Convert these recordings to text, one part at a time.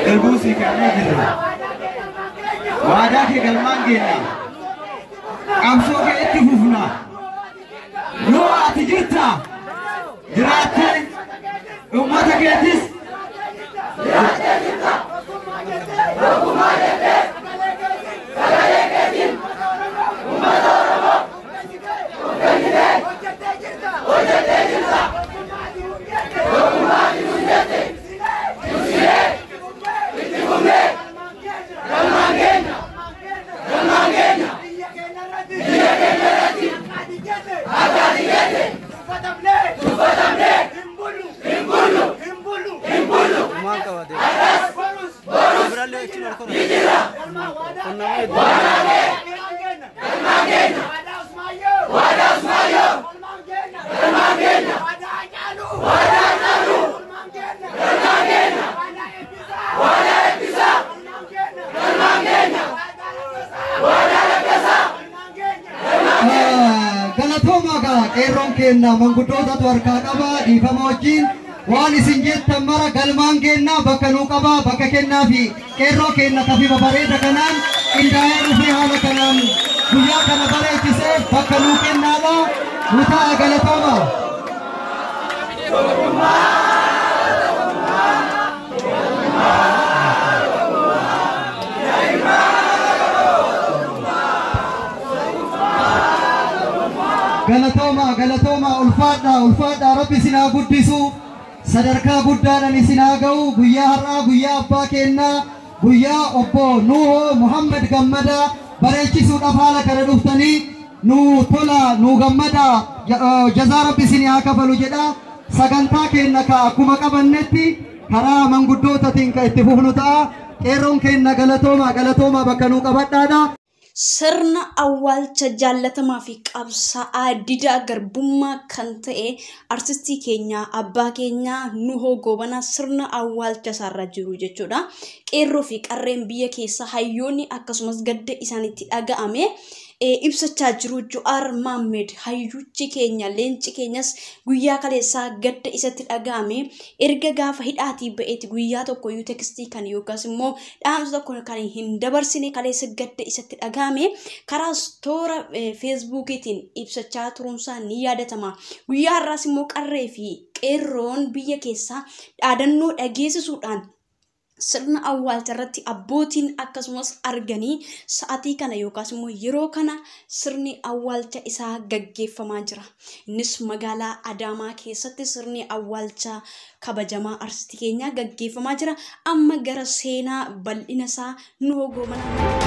Elbusi karena gitu. Wadah ke galman gini. Amso ke itu hufna. Lo ati kita. Dirate. Umat ketis. Dirate kita. Hukuman ketis. Sagale ketis. Umat orang. Ojete kita. Hukuman diunjate. Kerong kenna manggudoota warkaa qaba dhiifama wajjin waan isin jettan mara galmaan kenna bakka nuu qaba bakka kennaa fi qeerroo kenna kafifa bareeda kanaan qindaa'ee dhufee haala kanaan guyyaa kana bareechisee bakka nuu kennaadha nu ta'a galatooma. Galatoma ulfaadha rabbi sinaa guddisu sadarkaa guddaadhaan isinaa ga'u guyyaa har'aa guyyaa abbaa kennaa guyyaa obbo Nuhoo Muhammad Gammada bareechisuudhaaf haala kana dhuftanii nu tola nu gammada jazaa rabbi isinii haa kafalu jedha sagantaa kenna ka akkuma qabannetti karaa manguddootatiin ka itti fufnu ta'a qeerroon kenna galatooma bakka nuu qabadhaadha. Sirna awwaalcha jaallatamaa fi qabsaa'aa didaa garbummaa kan ta'e artistii keenya abbaa keenya Nuhoo Goobanaa sirna awwaalcha isaarra jiru jechuudha. Qeerroo fi qarreen biyya keessa hayyoonni akkasumas gadda isaanitti dhaga'ame ibsachaa jiru. Jo'aar Maammed hayyuuchi keenya leenci keenyas guyyaa kaleessaa gadda isatti dhaga'ame erga gaafa hidhaatii ba'eeti guyyaa tokko iyyuu tekstii kan yookaas immoo dhaamsa tokko kan hin dabarsine kaleessa gadda isatti dhaga'ame karaa toora feesbuukiitiin ibsachaa turuunsaa ni yaadatama. Guyyaa har'aas immoo qarree fi qeerroon biyya keessaa dhaadannoo dhageessisuudhaan sirna awwaalcha irratti abbootiin akkasumas arganii sa'atii kana yookaas immoo yeroo kana sirni awwaalcha isaa gaggeeffamaa jira. Innis magaalaa Adaamaa keessatti sirni awwaalcha kabajamaa artistii keenyaa gaggeeffamaa jira. Amma gara seenaa bal'ina isaa Nuhoo Goobanaa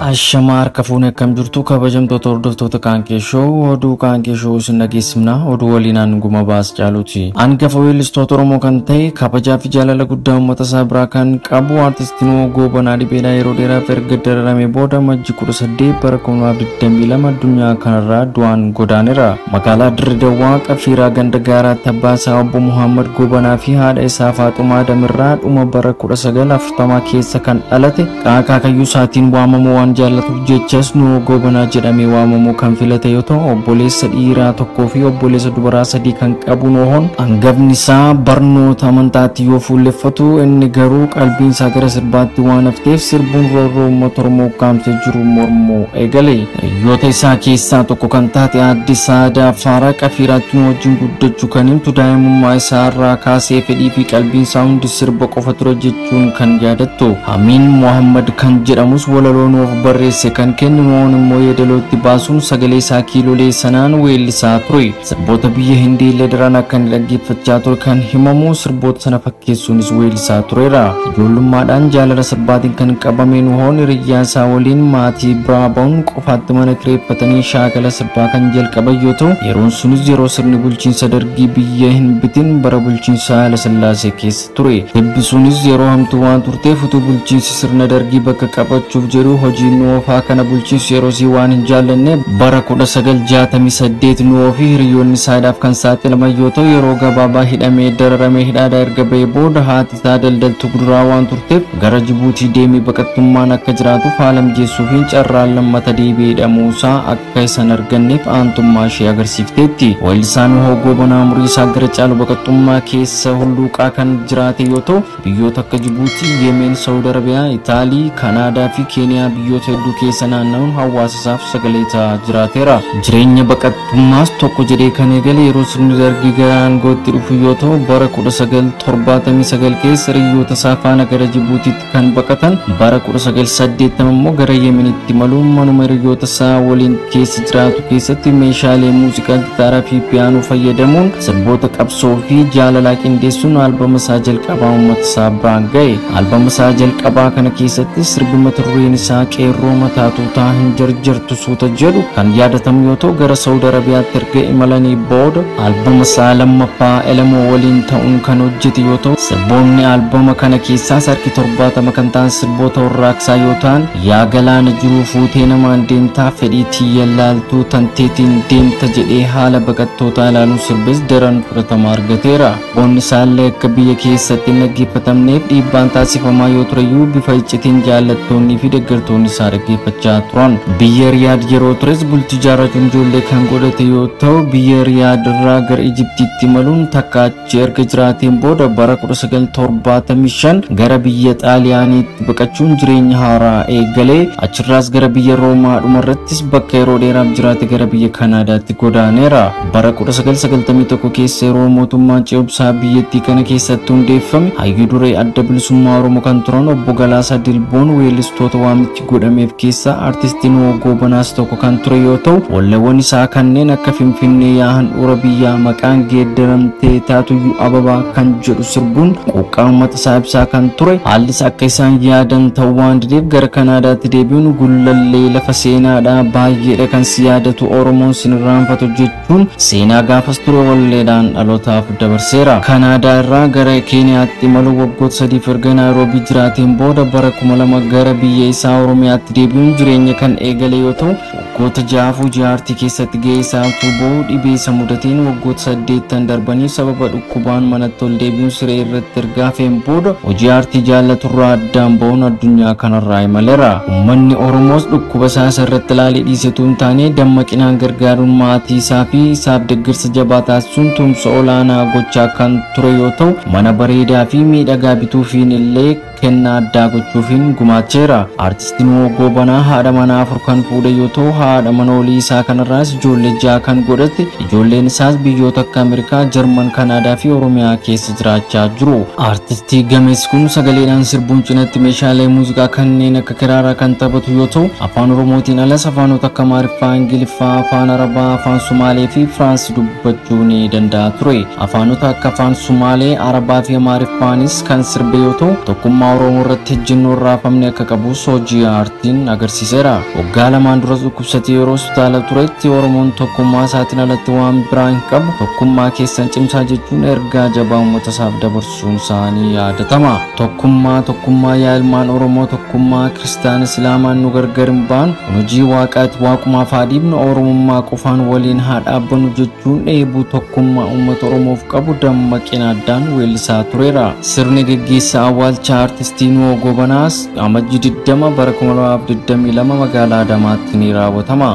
Ashamar kafuune kam jirtu kabajamtoota hordoftoota Kaankee Show oduu Kaankee Show isin dhageessifna oduu waliinaan guma baas caaluuti. Hangafa weellistoota Oromoo kan ta'e kabajaa fi jaalala guddaa uummata isaa biraa kan qabu artistiin Nuhoo Goobanaa Dhibeedhaa yeroo dheeraaf erga dararame booda Majjii 18 bara 2022 addunyaa kanarraa du'aan godaaneera. Magaalaa Dirree Dawwaa Qafiiraa ganda gaaraatti abbaa isaa obbo Muhammad Goobanaa fi haadha isaa Faaxumaa Damirraa dhuma bara 1940 keessa kan dhalate Qaaqaa Kayyuu isaatiin waamamu waan jaallatuuf jechas Nuhoo Goobanaa jedhamee waamamu kan filate yoo ta'u obboleessa dhiiraa tokkoo fi obboleessa dubaraa sadii kan qabu Nuhoon hangafni isaa barnoota amantaatti yoo fuulleffatu inni garuu qalbiin isaa gara sirbaatti waan hafteef sirbuun roorroo uummata Oromoo kaamsee jiru mormuu eegale. Hiriyoota isaa keessaa tokko kan taate aadde Saadaa Faaraa Qafiiraatti nu wajjin guddachuu kan himtu daa'imummaa isaa irraa kaasee fedhii fi qalbiin isaa hundi sirba qofa ture jechuun kan yaadattu. Amiin Muhammad kan jedhamus walaloo Nuhoof barreesse kan kennu Nuhoon immoo yeedalootti baasuun sagalee isaa kiilolee sanaan weellisaa ture. Sirboota biyya Hindii illee daran akka inni dhaggeeffachaa ture kan himamu sirboota sana fakkeessuunis weellisaa tureera. Ijoollummaadhaan jaalala sirbaatiin kan qabame Nuhoon hiriyyaa isaa waliin maatii biraa ba'uun qofaatti mana kireeffatanii shaakala sirbaa kan jalqaban yoo ta'u yeroon sunis yeroo sirni bulchiinsa dargii biyya hin bitin bara bulchiinsa Haayile Sillaasee keessa ture. Eebbisuunis yeroo hamtuu waan turteef utuu bulchiinsi sirna dargii bakka qabachuuf jedhu hojii Nuufii Nuufaa kana bulchiinsu yeroo sii waan hin jaallanne bara 1968 Nuufii hiriyoonni isaadhaaf kan saaxilaman yoo ta'u yeroo gabaabaa hidhamee dararamee hidhaadhaa erga ba'ee booda haati isaa daldaltuu kuduraa waan turteef gara Jibuutii deemee baqattummaan akka jiraatuuf haala mijeessuufiin carraan lammata deebi'ee hidhamuusaa akka isan arganneef aantummaa ishee agarsiifteetti. Weellisaan Nuhoo Goobanaa umurii isaa gara caalu baqattummaa keessa hulluuqaa kan jiraate yoo ta'u biyyoota akka Jibuutii, Yemen, Saudi Arabiyaa, Itaalii, Kanaadaa fi Keeniyaa biyyoota hedduu keessa naanna'uun hawaasa isaaf sagalee ta'aa jiraateera. Jireenya baqattummaas tokko jedhee kan eegale yeroo sirni dargii gara aangootti dhufu yoo ta'u bara 1979 keessa hiriyoota isaa faana gara Jibuutiitti kan baqatan bara 1980 immoo gara Yemenitti imaluun manuma hiriyoota isaa waliin keessa jiraatu keessatti meeshaalee muuziqaa gitaaraa fi piyaanoo fayyadamuun sirboota qabsoo fi jaalalaa qindeessuun albama isaa jalqabaa uummata isaa biraan ga'e. Albama isaa jalqabaa kana keessatti sirbi mata dureen isaa qeerroo mataa tuutaa hin jarjartu suuta jedhu kan yaadatamu yoo ta'u gara Saudi Arabiyaatti erga imalanii booda albama isaa lammaffaa Elamoo waliin ta'uun kan hojjete yoo ta'u sirboonni albama kana keessaas harki 70 kan ta'an sirboota warraaqsaa yoo ta'an yaa galaana jiruu fuutee namaan deemtaa fedhii tiyya laaltuu tanteetiin deemta jedhee haala baqattootaa ilaaluun sirbis daran fudhatama argateera. Boonni isaallee akka biyya keessatti hin dhaggeeffatamneef dhiibbaan taasifamaa yoo tureyyuu bifa iccitiin jaallattoonnii fi deeggartoonni isaa dhaggeeffachaa turan. Biyya Riyaad yeroo tures bultii jaarrachuun ijoollee kan godhate yoo ta'u biyya Riyaad irraa gara Ijiptiitti imaluun takka achi erga jiraateen booda bara 1975 gara biyya Xaaliyaaniitti baqachuun jireenya haaraa eegalee achirraas gara biyya Roomaa dhumarrattis bakka yeroo dheeraaf jiraate gara biyya Kanaadaatti godaaneera. Bara 1991 keessa yeroo mootummaan ce'umsaa biyyattii kana keessatti hundeeffame hayyuu duree adda bilisummaa Oromoo kan turan obbo Galaasaa Dilboon weellistoota waamichi godhameef keessaa artistiin Nuhoo Goobanaas tokko kan ture yoo ta'u walleewwan isaa kanneen akka Finfinnee yaa handhuura biyyaa maqaan geeddaramtee taatuyyuu ababaa kan jedhu sirbuun quuqqaa uummata isaa ibsaa kan ture. Haallis akka isaan yaadan ta'uu waan dideef gara Kanaadaatti deebi'uun gullallee lafa seenaadhaa baay'eedha kan si yaadatu Oromoon sinirraanfatu jechuun seenaa gaafas ture walleedhaan dhalootaaf dabarseera. Kanaadaa irraa gara Keeniyaatti imaluu waggoota 3 erga Naayiroobii jiraateen booda bara 2000 gara biyya isaa Oromiyaatti deebi'uun jireenya kan eegale yoo ta'u waggoota 6 jaartii keessatti gahee isaa tuuboo dhibee isa mudateen waggoota 8 darbanii sababa dhukkubaan manatti ol deebi'uun siree irratti erga hafeen booda hojii aartii jaallaturraa addaan ba'uun addunyaa kanarraa imaleera. Uummanni Oromoos dhukkuba isaa irratti ilaalee dhiisetu hin taane dammaqinaan gargaaruun maatii isaa fi isaaf deeggarsa jabaa taasisuun tumsa olaanaa gochaa kan ture yoo ta'u mana bareedaa fi miidhagaa bituufiin illee kennaa addaa gochuufiin gumaacheera. Artistiin Nuhoo Goobanaa haadha manaa 4 kan fuudhe yoo ta'u haadha manoolii isaa kanarraas ijoollee 6 kan godhate. Ijoolleen isaas biyyoota akka Ameerikaa, Jarman, Kanaadaa fi Oromiyaa keessa jiraachaa jiru. Artistii gameessi kun sagaleedhaan sirbuun cinatti meeshaalee muuziqaa kanneen akka kiraaraa kan taphatu yoo ta'u afaan Oromootiin alas afaanota akka Amaariffaa, Ingiliffaa, afaan Arabaa, afaan Sumaalee fi Firaansi dubbachuu ni danda'a ture. Afaanota akka afaan Sumaalee, Arabaa fi Amaariffaanis kan sirbe yoo ta'u tokkummaa Oromoo irratti ejjennoo raafamne akka qabus hojii aartiin agarsiiseera. Waggaa lamaan duras dhukkubsatee yeroo hospitaala turetti Oromoon tokkummaa isaatiin alatti waan biraa hin qabu tokkummaa keessan cimsaa jechuun ergaa jabaa uummata isaaf dabarsuun isaanii yaadatama. Tokkummaa yaa ilmaan Oromoo tokkummaa Kiristaana Islaamaan nu gargar hin baanu hojii waaqaatti waaqumaaf haa dhiibnu Oromummaa qofaan waliin haa dhaabbannu jechuun dheebuu tokkummaa uummata Oromoof qabu dammaqina addaan weellisaa tureera. Sirni gaggeessaa awwaalchaa artistii Nuhoo Goobanaas amajjii 20 bara 2022 magaalaa Adamaatti ni raawwatama.